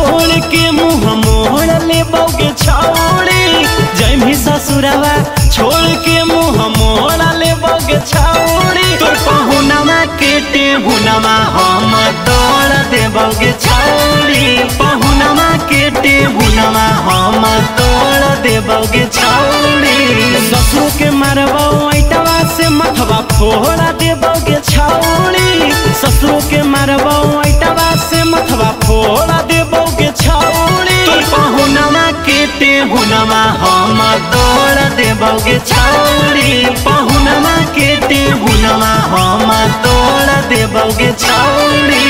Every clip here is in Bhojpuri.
छोड़ के मुँह मोड़ ले बौगे छौड़ी। जय भी ससुरवा छोड़ के मुँह मोड़ ले बौगे छौड़ी। तोर पहुनवा के टेहुनवा हम तोड़ दे बौगे छौड़ी। पहुनवा के टेहुनवा हम तोड़ दे बौगे छौड़ी। ससुर के मारबौ ऐटवा से मथवा फोड़ा दे बौगे छौड़ी। ससुर के मारबौ ऐटवा से मथवा फोड़ा दे बौगे छौड़ी। तोर पहुनवा के टेहुनवा हम तोड़ दे बौगे छौड़ी। पहुनवा के टेहुनवा हम तोड़ दे बौगे छौड़ी।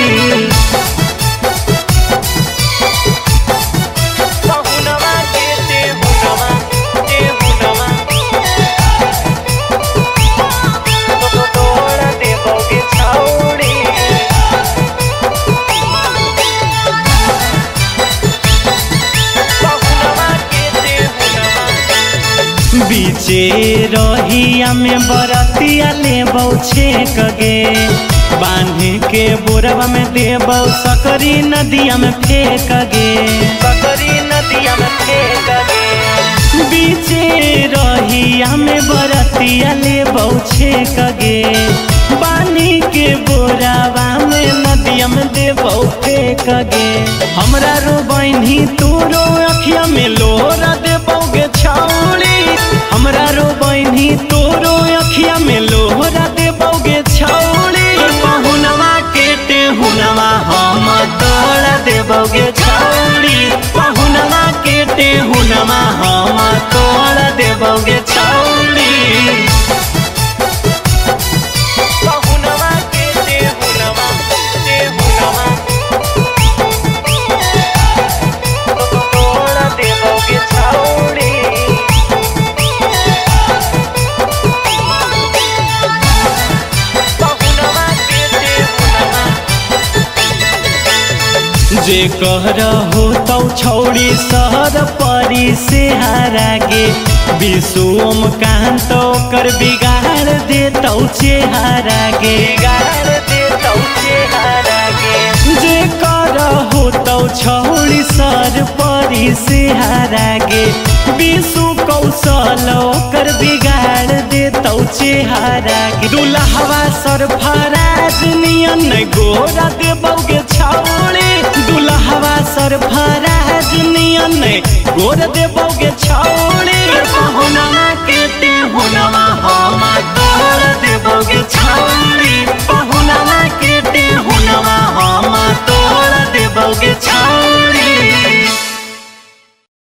बीचे रहिया में बरतिया लेबौ छेक गे। बांध के बोरवा में देबौ सकरी नदिया में फेंक गे। सकरी नदिया में फेंक गे। बीचे रहिया में बरतिया लेबौ छेक गे। बानी के बोरावा में नदिया में देबौ फेंक गे। हमरा रो बहनी तोरो अखिया में लोरा देबौगे छौड़ी। हमरा रो बहनी तोरो अखिया में लोहरा देबौगे छौड़ी। पहुनवा के टेहुनवा हम तोड़ देबौगे छौड़ी। पहुनवा के टेहुनवा हम तोड़ देबौगे छौड़ी। पहुनवा के टेहुनवा टेहुनवा तोड़ देबौगे छौड़ी। जे कह रहो तो छौड़ी शहर परी से हारा गे। विषोम कांत कर बिगाड़ दे तो चेहरा गे। बिगाड़ दे तो चेहरा गे। जे कह रहो तो छौड़ी शहर परी से हारा गे। विषु कौशल कर बिगाड़ दे तो चेहरा गे। दुल्हवा सरफराज नियन गोरा देबौगे छौड़ी। दुल्हवा सरफराज नियन गोर देबौगे छौड़ी।